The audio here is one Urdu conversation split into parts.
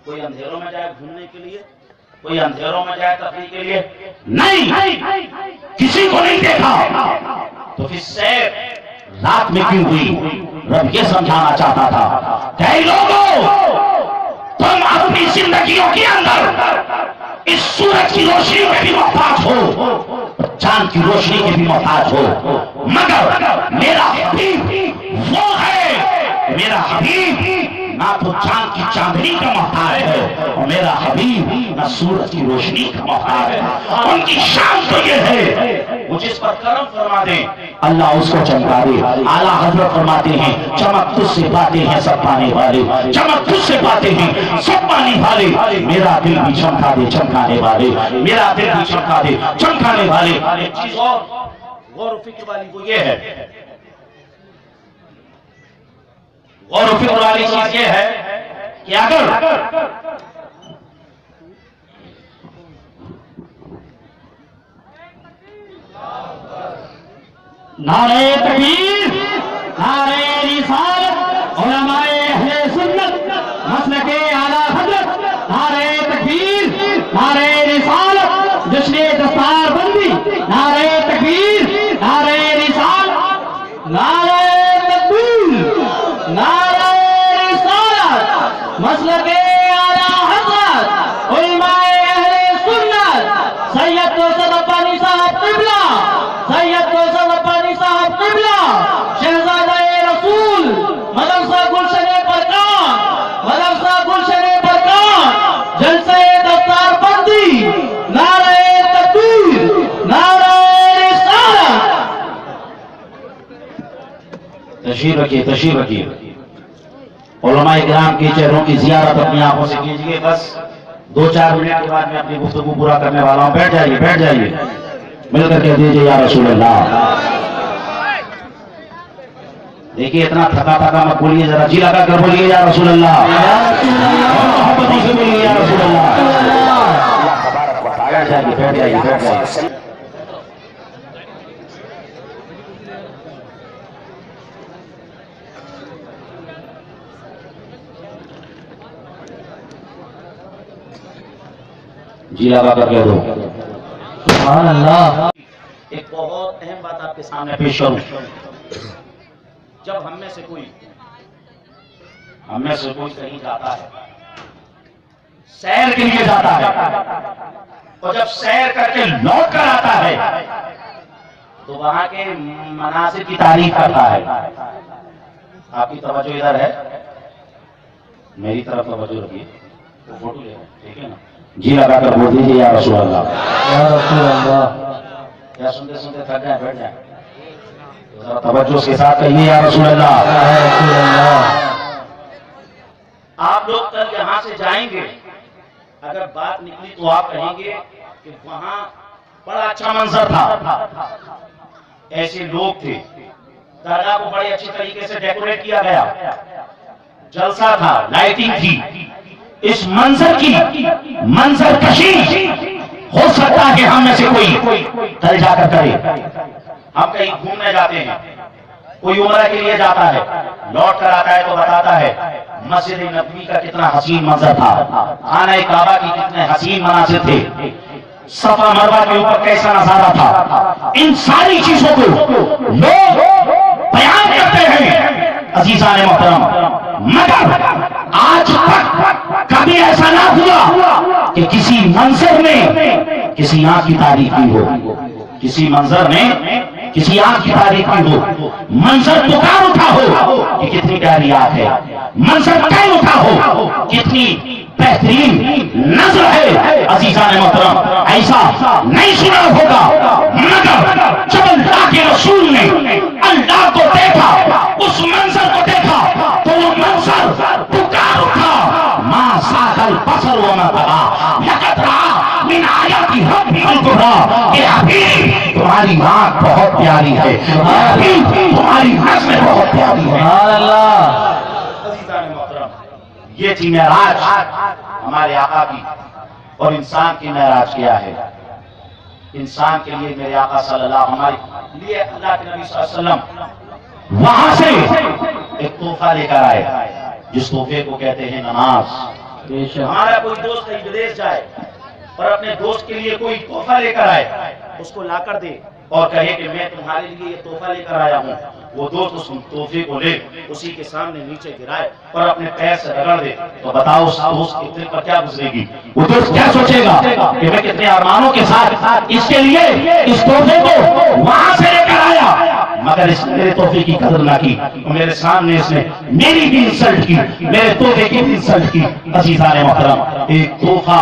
کوئی اندھیروں میں جائے گھومنے کے لیے، کوئی اندھیروں میں جائے تفریح کے لیے؟ نہیں، کسی کو نہیں دیکھا۔ تو پھر سیر رات میں کیوں ہوئی؟ رب یہ سمجھانا چاہتا تھا کہ اے لوگوں، تم اپنی زندگیوں کے اندر اس سورج کی روشنی میں بھی محتاج ہو، چاند کی روشنی کے بھی محتاج ہو، مگر میرا حبیب وہ ہے، میرا حبیب نہ تو چاند کی چاندنی کا محتاج ہے، اور میرا حبیب نہ سورج کی روشنی کا محتاج ہے۔ ان کی شان تو یہ ہے، وہ جس پر کرم فرما دیں اللہ اس کو چمکا دے۔ اعلیٰ حضرت فرماتے ہیں چمک تجھ سے پاتے ہیں سب پانے والے، چمک تجھ سے پاتے ہیں سب پانے والے، میرا دل بھی چمکا دے چمکانے والے، میرا دل بھی چمکا دے چمکانے والے۔ ایک چیز اور غور و فکر والی وہ یہ ہے، غور و فکر والی چیز یہ ہے کہ اگر نعرہ تکبیر، نعرہ رسالت، علماء اہل سنت، مسلک اعلیٰ حضرت، نعرہ تکبیر، نعرہ رسالت، جشن دستار بندی، نعرہ تکبیر، نعرہ رسالت، نعرہ تکبیر، نعرہ رسالت، مسلک اعلیٰ حضرت، علماء اہل سنت، سید توسط ربانی صاحب قبلہ، سید توسط ربانی صاحب قبلہ، شہزادہ رسول، مدرسہ گلشن برکان، مدرسہ گلشن برکان، جلسہ دستار بندی، نعرہ تکبیر، نعرہ رسالت۔ تشریف رکھیے، تشریف رکھیے۔ علماء کرام کے چہروں کی زیارت اپنی آنکھوں سے کیجیے۔ بس 2-4 منٹ کے بعد میں اپنی گفتگو پورا کرنے والا ہوں۔ بیٹھ جائیے، بیٹھ جائیے، مل کر کہہ دیجیے یا رسول اللہ۔ دیکھیے اتنا تھکا تھکا مت بولیے، ذرا جی لگا کر بولیے یا رسول اللہ، محبتوں سے بولیے یا رسول اللہ۔ بیٹھ جائیے، بیٹھ جائیے، بیٹھ جائیے۔ جی لگا کر کہہ دو سبحان اللہ۔ ایک بہت اہم بات آپ کے سامنے پیش کروں۔ جب ہم میں سے کوئی کہیں جاتا ہے، سیر کے لیے جاتا ہے، اور جب سیر کر کے لوٹ کر آتا ہے تو وہاں کے مناظر کی تعریف کرتا ہے۔ آپ کی توجہ ادھر ہے، میری طرف توجہ رکھیے، وہ فوٹو لے رہے ہیں، ٹھیک ہے نا؟ جی لگا کر بول دیجیے یا رسول اللہ، یا رسول اللہ۔ کیا سنتے سنتے تھک جائیں؟ بیٹھ جائیں، ذرا توجہ کے ساتھ کہیے یا رسول اللہ۔ یا رسول اللہ۔ آپ لوگ کل یہاں سے جائیں گے، اگر بات نکلی تو آپ کہیں گے کہ وہاں بڑا اچھا منظر تھا، ایسے لوگ تھے، درگاہ کو بڑے اچھی طریقے سے ڈیکوریٹ کیا گیا، جلسہ تھا، لائٹنگ تھی۔ اس منظر کی منظر کشی ہو سکتا ہے کہ ہم میں سے کوئی کل جا کر کرے۔ ہم کہیں گھومنے جاتے ہیں، کوئی عمرہ کے لیے جاتا ہے، لوٹ کر آتا ہے تو بتاتا ہے مسجد نبوی کا کتنا حسین منظر تھا، خانہ کعبہ کی کتنے حسین مناظر تھے، صفا مروہ کے اوپر کیسا نظارہ تھا۔ ان ساری چیزوں کو لوگ بیان کرتے ہیں عزیزان محترم، مگر آج تک کبھی ایسا نہ ہوا کہ کسی منظر میں کسی آنکھ کی تعریف کی ہو، کسی منظر میں کسی آنکھ کی تعریف کی ہو، منظر پکار اٹھا ہو کہ کتنی پیاری آنکھ ہے، منظر کہہ اٹھا ہو کتنی بہترین نظر ہے۔ عزیزان محترم، ایسا نہیں سنا ہوگا، مگر جب اللہ کے رسول نے اللہ کو دیکھا، اس منظر کو دیکھا تو وہ منظر پکار اٹھا، ما ساق البصر وما طغى، لقد رأى من آیات ربه الکبریٰ، کہ حبیب تمہاری آنکھ بہت پیاری ہے، حبیب تمہاری نظر بہت پیاری ہے۔ سبحان اللہ۔ عزیزان محترم، یہ تھی معراج ہمارے آقا کی، اور انسان کی معراج کیا ہے؟ انسان کے لیے میرے آقا صلی اللہ ہمارے لیے اللہ کے نبی صلی اللہ علیہ وسلم وہاں سے ایک تحفہ لے کر آئے، جس تحفے کو کہتے ہیں نماز۔ بے شک ہمارا کوئی دوست کہیں ودیش جائے اور اپنے دوست کے لیے کوئی تحفہ لے کر آئے، اس کو لا کر دے اور کہے کہ میں تمہارے لیے یہ تحفہ لے کر آیا ہوں، وہ دوست اس تحفے کو لے اسی کے سامنے نیچے گرائے اور اپنے پیر سے رگڑ دے، تو بتاؤ اس دوست کے دل پر کیا گزرے گی؟ وہ دوست کیا سوچے گا کہ میں کتنے ارمانوں کے ساتھ اس کے لیے اس تحفے کو وہاں سے لے کر آیا، مگر اس نے میرے تحفے کی قدر نہ کی، میرے سامنے اس نے میری بھی انسلٹ کی، میرے تحفے کی بھی انسلٹ کی۔ عزیزان محترم، ایک تحفہ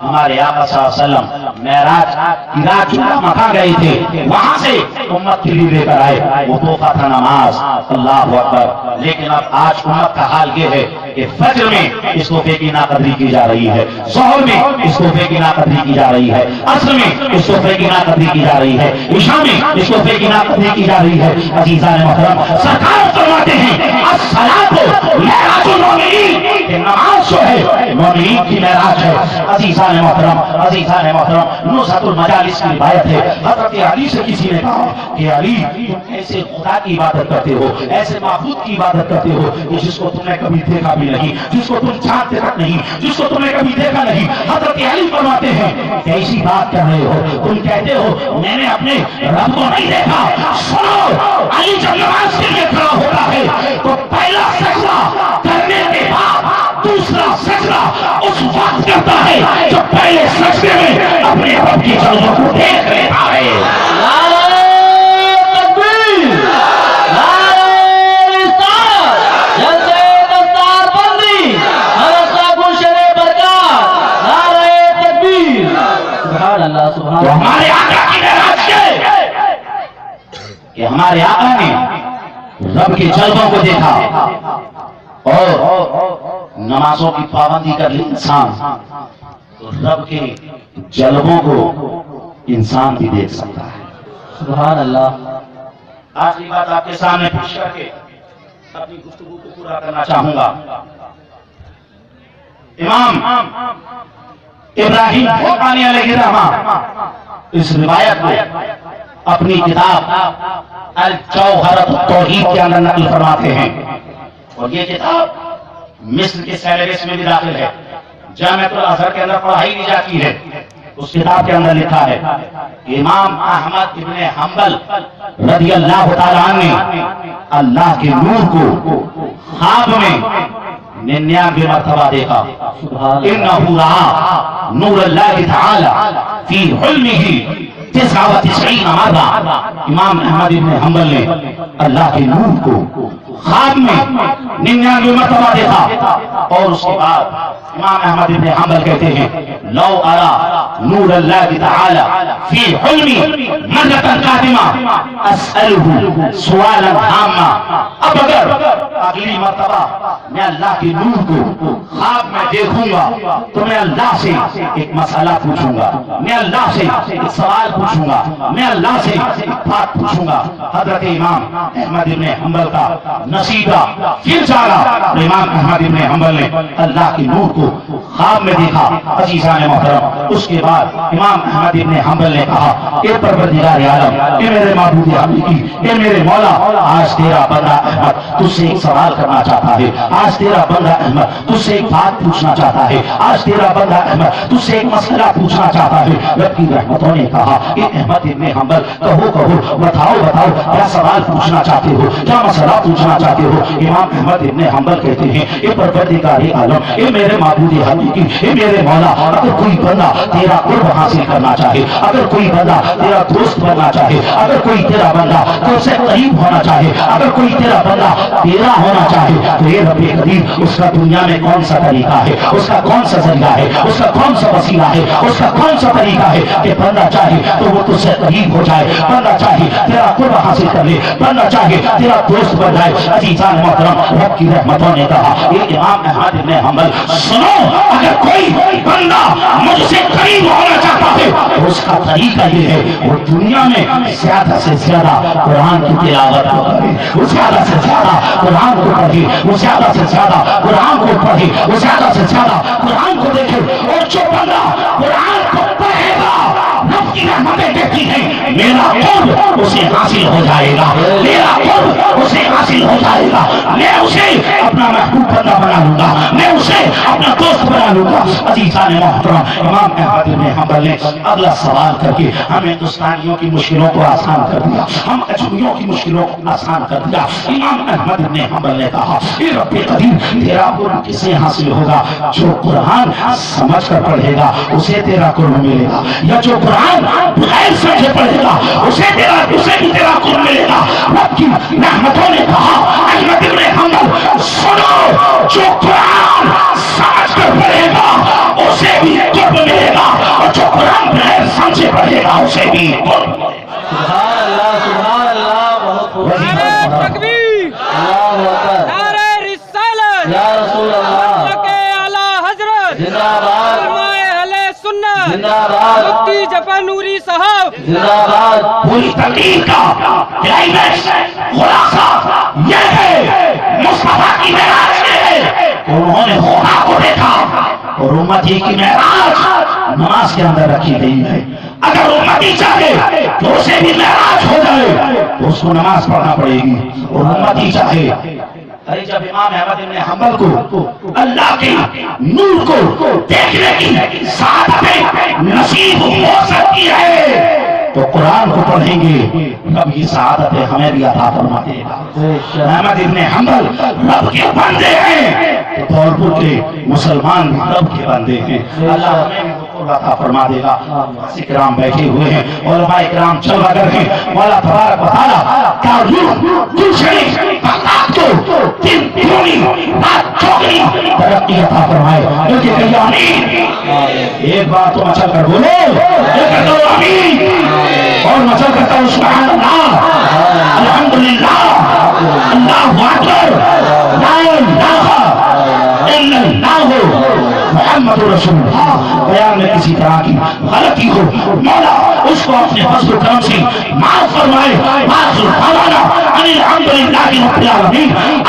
ہمارے آقا صلی اللہ علیہ وسلم معراج کی رات جمعہ مکہ گئے تھے، وہاں سے امت کے لیے لے کر آئے، وہ تحفہ تھا نماز۔ اللہ اکبر! لیکن اب آج امت کا حال یہ ہے کہ فجر میں اس تحفے کی ناقدری کی جا رہی ہے، ظہر میں اس تحفے کی ناقدری کی جا رہی ہے، عصر میں اس تحفے کی ناقدری کی جا رہی ہے، عشاء میں اس تحفے کی ناقدری کی جا رہی ہے۔ عزیزان محترم، سرکار فرماتے ہیں الصلاۃ معراج المومنین، کہ نماز جو ہے مومنین کی معراج ہے۔ عزیزان محترم، عزیزان محترم، نزہۃ المجالس کی روایت ہے، حضرت علی سے کسی نے کہا کہ علی تم ایسے خدا کی عبادت کرتے ہو، ایسے معبود کی عبادت کرتے ہو کہ جس کو تم نے کبھی دیکھا بھی نہیں، جس کو تم جانتے تک نہیں، جس کو تم نے کبھی دیکھا نہیں۔ حضرت علی فرماتے ہیں کیسی بات کر رہے ہو، تم کہتے ہو میں نے اپنے رب کو نہیں دیکھا۔ سنو، علی جب نماز کے لیے کھڑا ہوتا ہے تو پہلا سجدہ کرنے کے بعد دوسرا سجدہ اس وقت کرتا ہے جب پہلے سجدے میں اپنے رب کی جلووں کو دیکھ لیتا ہے۔ تو ہمارے آقا کی معراج ہے کہ ہمارے آقا نے رب کے جلووں کو دیکھا، اور نمازوں کی پابندی کر لی انسان تو رب کے جلووں کو انسان بھی دیکھ سکتا ہے۔ سبحان اللہ۔ آخری بات آپ کے سامنے پیش کر کے اپنی گفتگو کو پورا کرنا چاہوں گا۔ امام ابراہیم حقانی علیہ الرحمہ اس روایت کو اپنی کتاب الجوہرۃ التوحید کے اندر نقل فرماتے ہیں، اور یہ کتاب مصر کے سیلیبس میں بھی داخل ہے، جامعۃ الازہر کے اندر پڑھائی دی جاتی ہے۔ اس کتاب کے اندر لکھا ہے کہ امام احمد ابن حنبل رضی اللہ تعالیٰ عنہ نے اللہ کے نور کو خواب میں 99 مرتبہ دیکھا۔ انہو رہا نور اللہ تعالی فی حلمہ 99 مرہ۔ امام احمد ابن حنبل نے اللہ کے نور کو خواب میں 99 مرتبہ دیکھا، اور اس کے بعد امام احمد ابن حنبل کہتے ہیں لو ارى نور اللہ تعالی فی حلمی مرۃ قادمہ اسألہ سوالا تاما۔ اب اگر اگلی مرتبہ میں اللہ کے نور کو خواب میں دیکھوں گا تو میں اللہ سے ایک مسئلہ پوچھوں گا، میں اللہ سے ایک سوال پوچھوں گا، میں اللہ سے ایک بات پوچھوں گا۔ حضرت امام احمد ابن حنبل کا نصیبہ پھر جاگا، امام احمد ابن حنبل نے اللہ کے نور کو خواب میں دیکھا۔ عزیزان محترم، اس کے بعد امام احمد ابن حنبل نے کہا اے پروردگار عالم، اے میرے معبود حقیقی، اے میرے مولا، آج تیرا بندہ احمد تجھ سے ایک سوال کرنا چاہتا ہے، آج تیرا بندہ احمد تجھ سے ایک بات پوچھنا چاہتا ہے، آج تیرا بندہ احمد تجھ سے ایک مسئلہ پوچھنا چاہتا ہے۔ رب کی رحمتوں نے کہا اے احمد ابن حنبل، کہو بتاؤ کیا سوال پوچھنا چاہتے ہو، کیا مسئلہ پوچھنا چاہتے ہو؟ امام احمد ابن حنبل کہتے ہیں اے پروردگار عالم، اے میرے معبود حقیقی، اے میرے مولا، اگر کوئی بندہ تیرا قرب حاصل کرنا چاہے، اگر کوئی بندہ تیرا دوست بننا چاہے، اگر کوئی تیرا بندہ تجھ سے قریب ہونا چاہے، اگر کوئی تیرا بندہ تیرا ہونا چاہے تو اے رب کریم، اس کا دنیا میں کون سا طریقہ ہے، اس کا کون سا ذریعہ ہے، اس کا کون سا وسیلہ ہے، اس کا کون سا طریقہ ہے کہ بندہ چاہے تو وہ تجھ سے قریب ہو جائے، بندہ چاہے تیرا قرب حاصل کر لے، بندہ چاہے تیرا دوست بن جائے۔ عزیزان محترم، رب کی رحمتوں نے کہا یہ امام احمد ابن حنبل، سنو، اگر کوئی بندہ مجھ سے قریب ہونا چاہتا ہے تو اس کا طریقہ یہ ہے وہ دنیا میں زیادہ سے زیادہ قرآن کی تلاوت کو کرے، وہ زیادہ سے زیادہ قرآن کو پڑھے، وہ زیادہ سے زیادہ قرآن کو پڑھے، وہ زیادہ سے زیادہ قرآن کو دیکھے، اور جو بندہ قرآن کو پڑھے گا رب کی رحمتیں دیتی ہیں میرا قرب اسے حاصل ہو جائے گا، میرا قرب اسے حاصل ہو جائے گا، میں اسے اپنا محبوب بندہ بنا لوں گا، میں اسے اپنا دوست بنا لوں گا۔ عزیزان محترم، امام احمد بن حنبل نے اگلا سوال کر کے ہم ہندوستانیوں کی مشکلوں کو آسان کر دیا، ہم اجمیوں کی مشکلوں کو آسان کر دیا۔ امام احمد بن حنبل نے کہا اے رب قدیر، تیرا قرب کسے حاصل ہوگا؟ جو قرآن سمجھ کر پڑھے گا اسے تیرا قرب ملے گا، یا جو قرآن بغیر سمجھے پڑھے گا اسے بھی تیرا قرب ملے گا۔ رب کی رحمتوں نے کہا احمد بن حنبل سنو، جو قرآن سمجھ کر پڑھے گا اسے بھی قرب ملے گا، اور جو قرآن بغیر سمجھے پڑھے گا اسے بھی قرب ملے گا۔ سبحان اللہ، سبحان اللہ، بہت خوب۔ نعرہ تکبیر، اللہ اکبر، نعرہ رسالت، یا رسول اللہ، مسلک اعلی حضرت، زندہ باد، علماء اہل سنت، زندہ باد، مفتی جفر نوری صاحب، زندہ باد۔ پوری تقریر کا کلائمیکس خلاصہ یہ ہے، مصطفیٰ کی معراج ہے، انہوں نے خدا کو دیکھا، اور امتی کی معراج نماز کے اندر رکھی گئی ہے۔ اگر امتی چاہے تو اسے بھی معراج ہو جائے تو اس کو نماز پڑھنا پڑے گی، اور امتی چاہے، ارے جب امام احمد بن حنبل کو اللہ کے نور کو دیکھنے کی سعادت نصیب ہو سکتی ہے تو قرآن کو پڑھیں گے، رب کی سعادت ہمیں بھی عطا فرما دے گا۔ احمد بن حنبل رب کے بندے ہیں تو دولپور کے مسلمان بھی رب کے بندے ہیں، اللہ ہمیں بھی قرب عطا فرما دے گا۔ اکرام بیٹھے ہوئے ہیں، علماء اکرام چل رہے ہیں، مولا تبارک و تعالیٰ کا روح گلشنی بغداد کو دن دگنی رات چوگنی ترقی عطا فرمائے، کیونکہ کہیں آمین، ایک بار تو مچل کر بولو، ایک کہتا ہوں آمین، اور مچل کرتا ہوں سبحان اللہ، الحمدللہ، اللہ اکبر، لا الہ الا اللہ محمد رسول اللہ۔ بیان میں کسی طرح کی غلطی ہو مولا اس کو اپنے فضل و کرم سے معاف فرمائے۔ معاف فرمانا الحمدللہ رب العالمین۔